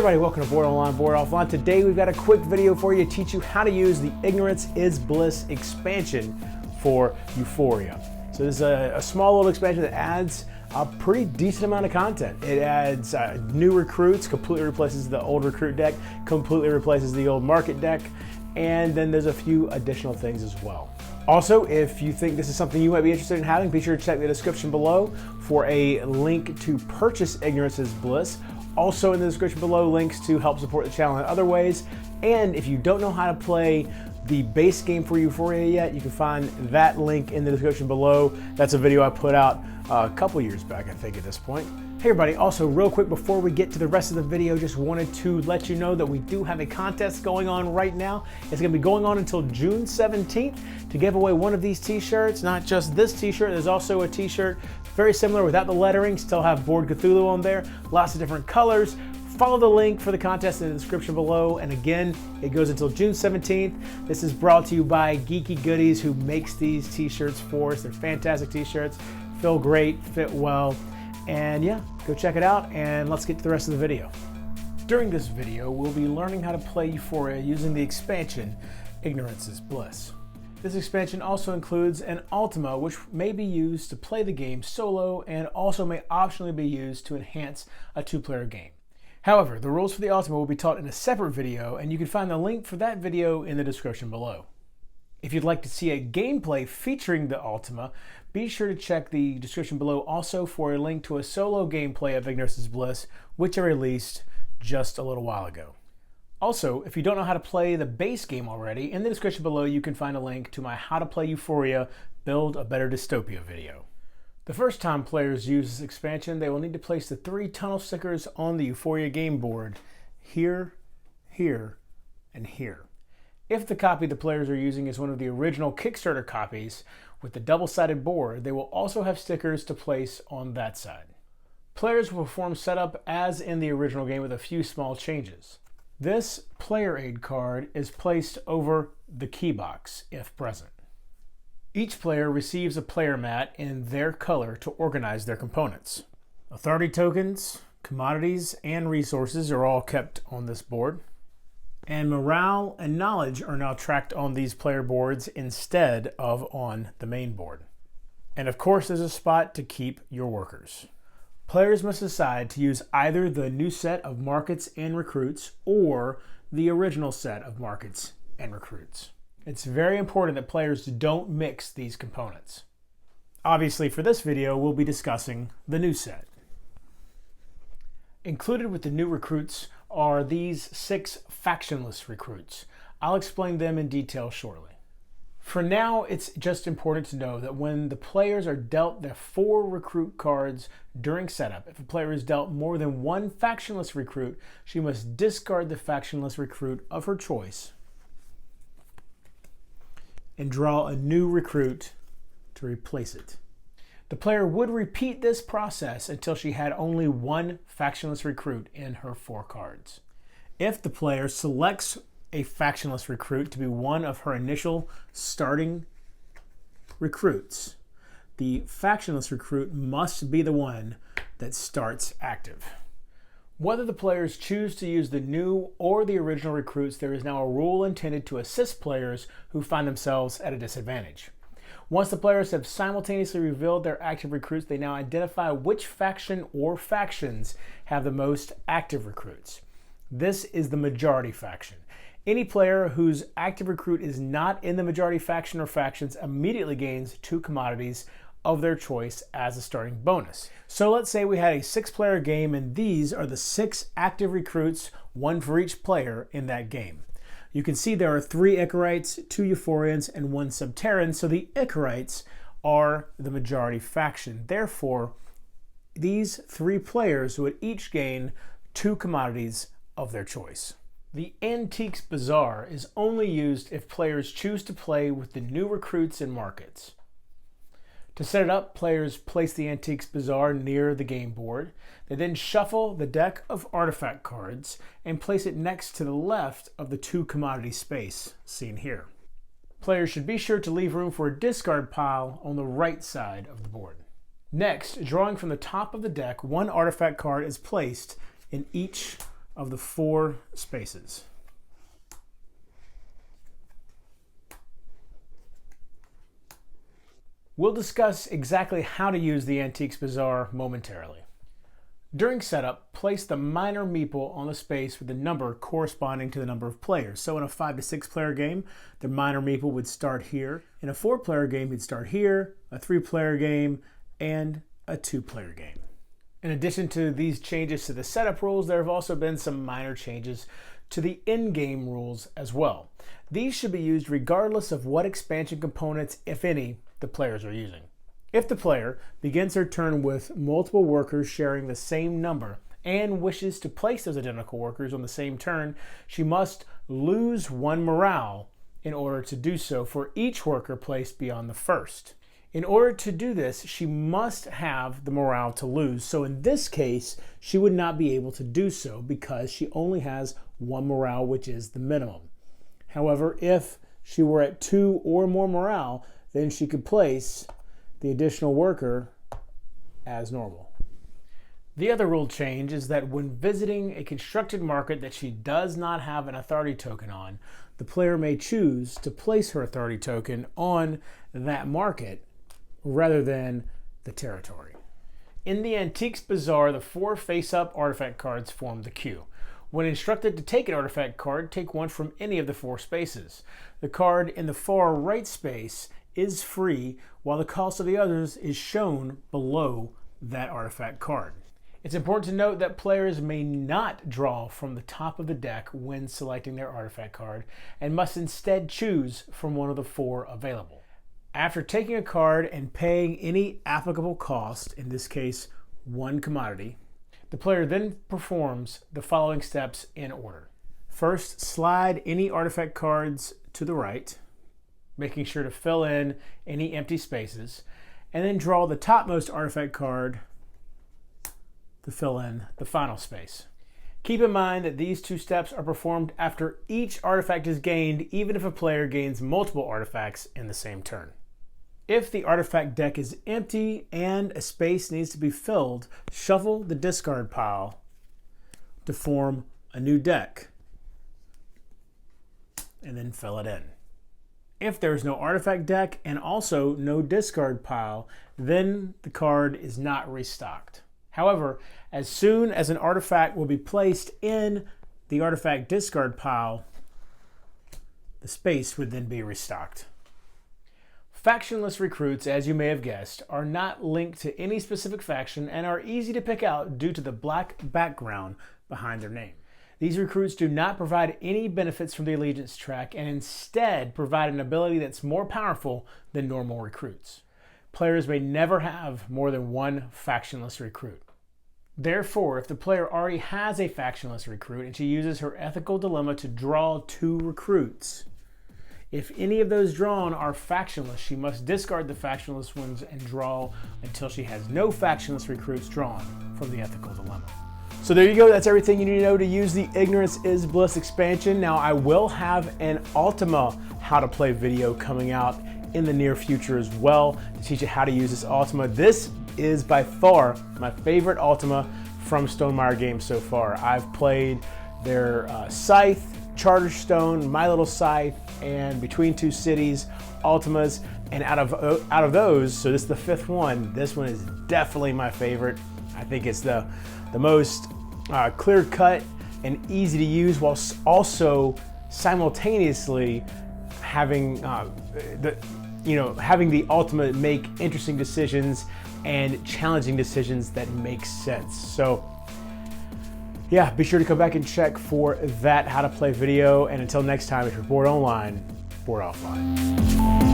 everybody, welcome to Bored Online, Bored Offline. Today we've got a quick video for you to teach you how to use the Ignorance is Bliss expansion for Euphoria. So this is a small little expansion that adds a pretty decent amount of content. It adds new recruits, completely replaces the old recruit deck, completely replaces the old market deck, and then there's a few additional things as well. Also, if you think this is something you might be interested in having, be sure to check the description below for a link to purchase Ignorance is Bliss. Also in the description below, links to help support the channel in other ways. And if you don't know how to play the base game for Euphoria yet, you can find that link in the description below. That's a video I put out a couple years back, I think, at this point. Hey everybody, also real quick before we get to the rest of the video, just wanted to let you know that we do have a contest going on right now. It's gonna be going on until June 17th to give away one of these t-shirts. Not just this t-shirt, there's also a t-shirt very similar without the lettering, still have Bored Cthulhu on there, lots of different colors. Follow the link for the contest in the description below. And again, it goes until June 17th. This is brought to you by Geeky Goodies, who makes these t-shirts for us. They're fantastic t-shirts, feel great, fit well. And yeah, go check it out and let's get to the rest of the video. During this video, we'll be learning how to play Euphoria using the expansion Ignorance is Bliss. This expansion also includes an Ultima, which may be used to play the game solo and also may optionally be used to enhance a two-player game. However, the rules for the Ultima will be taught in a separate video, and you can find the link for that video in the description below. If you'd like to see a gameplay featuring the Ultima, be sure to check the description below also for a link to a solo gameplay of Ignorance is Bliss, which I released just a little while ago. Also, if you don't know how to play the base game already, in the description below you can find a link to my How to Play Euphoria Build a Better Dystopia video. The first time players use this expansion, they will need to place the 3 tunnel stickers on the Euphoria game board here, here, and here. If the copy the players are using is one of the original Kickstarter copies with the double-sided board, they will also have stickers to place on that side. Players will perform setup as in the original game with a few small changes. This player aid card is placed over the key box if present. Each player receives a player mat in their color to organize their components. Authority tokens, commodities, and resources are all kept on this board. And morale and knowledge are now tracked on these player boards instead of on the main board. And of course, there's a spot to keep your workers. Players must decide to use either the new set of markets and recruits or the original set of markets and recruits. It's very important that players don't mix these components. Obviously, for this video, we'll be discussing the new set. Included with the new recruits are these 6 Factionless recruits. I'll explain them in detail shortly. For now, it's just important to know that when the players are dealt their 4 recruit cards during setup, if a player is dealt more than 1 Factionless recruit, she must discard the Factionless recruit of her choice and draw a new recruit to replace it. The player would repeat this process until she had only 1 Factionless recruit in her 4 cards. If the player selects a Factionless recruit to be one of her initial starting recruits, the Factionless recruit must be the one that starts active. Whether the players choose to use the new or the original recruits, there is now a rule intended to assist players who find themselves at a disadvantage. Once the players have simultaneously revealed their active recruits, they now identify which faction or factions have the most active recruits. This is the majority faction. Any player whose active recruit is not in the majority faction or factions immediately gains 2 commodities of their choice as a starting bonus. So let's say we had a 6-player game and these are the 6 active recruits, 1 for each player in that game. You can see there are 3 Icarites, 2 Euphorians, and 1 Subterran, so the Icarites are the majority faction. Therefore, these 3 players would each gain 2 commodities of their choice. The Antiques Bazaar is only used if players choose to play with the new recruits and markets. To set it up, players place the Antiques Bazaar near the game board. They then shuffle the deck of artifact cards and place it next to the left of the 2 commodity space seen here. Players should be sure to leave room for a discard pile on the right side of the board. Next, drawing from the top of the deck, 1 artifact card is placed in each of the 4 spaces. We'll discuss exactly how to use the Antiques Bazaar momentarily. During setup, place the minor meeple on the space with the number corresponding to the number of players. So in a 5 to 6 player game, the minor meeple would start here. In a 4 player game, he'd start here, a 3 player game, and a 2 player game. In addition to these changes to the setup rules, there have also been some minor changes to the in-game rules as well. These should be used regardless of what expansion components, if any, the players are using. If the player begins her turn with multiple workers sharing the same number and wishes to place those identical workers on the same turn, she must lose 1 morale in order to do so for each worker placed beyond the first. In order to do this, she must have the morale to lose. So in this case, she would not be able to do so because she only has 1 morale, which is the minimum. However, if she were at 2 or more morale, then she could place the additional worker as normal. The other rule change is that when visiting a constructed market that she does not have an authority token on, the player may choose to place her authority token on that market rather than the territory. In the Antiques Bazaar, the 4 face-up artifact cards form the queue. When instructed to take an artifact card, take one from any of the 4 spaces. The card in the far right space is free, while the cost of the others is shown below that artifact card. It's important to note that players may not draw from the top of the deck when selecting their artifact card and must instead choose from one of the 4 available. After taking a card and paying any applicable cost, in this case 1 commodity, the player then performs the following steps in order. First, slide any artifact cards to the right, making sure to fill in any empty spaces, and then draw the topmost artifact card to fill in the final space. Keep in mind that these 2 steps are performed after each artifact is gained, even if a player gains multiple artifacts in the same turn. If the artifact deck is empty and a space needs to be filled, shuffle the discard pile to form a new deck, and then fill it in. If there's no artifact deck and also no discard pile, then the card is not restocked. However, as soon as an artifact will be placed in the artifact discard pile, the space would then be restocked. Factionless recruits, as you may have guessed, are not linked to any specific faction and are easy to pick out due to the black background behind their name. These recruits do not provide any benefits from the allegiance track and instead provide an ability that's more powerful than normal recruits. Players may never have more than 1 factionless recruit. Therefore, if the player already has a factionless recruit and she uses her ethical dilemma to draw 2 recruits, if any of those drawn are factionless, she must discard the factionless ones and draw until she has no factionless recruits drawn from the ethical dilemma. So there you go, that's everything you need to know to use the Ignorance is Bliss expansion. Now I will have an Ultima how to play video coming out in the near future as well to teach you how to use this Ultima. This is by far my favorite Ultima from Stonemaier Games so far. I've played their Scythe, Charterstone, My Little Scythe, and Between Two Cities Ultimas, and out of those, so this is the 5th one, this one is definitely my favorite. I think it's the most clear-cut and easy to use, while also simultaneously having having the Ultima make interesting decisions and challenging decisions that make sense. So yeah, be sure to come back and check for that how to play video. And until next time, if you're bored online, bored offline.